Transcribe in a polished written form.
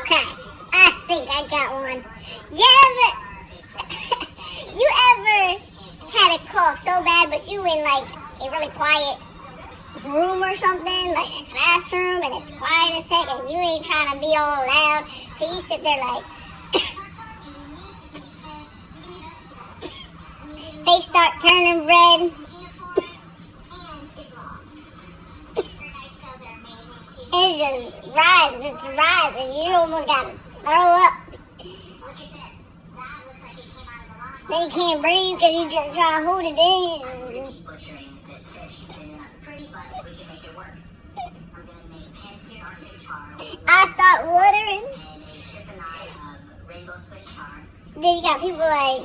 Okay, I think I got one. You ever had a cough so bad, but you in like a really quiet room or something, like a classroom, and it's quiet as heck, and you ain't trying to be all loud, so you sit there like, face start turning red. It's just rising. You almost gotta throw up. Then you can't breathe because you just try to hold it in. I start watering. Then you got people like,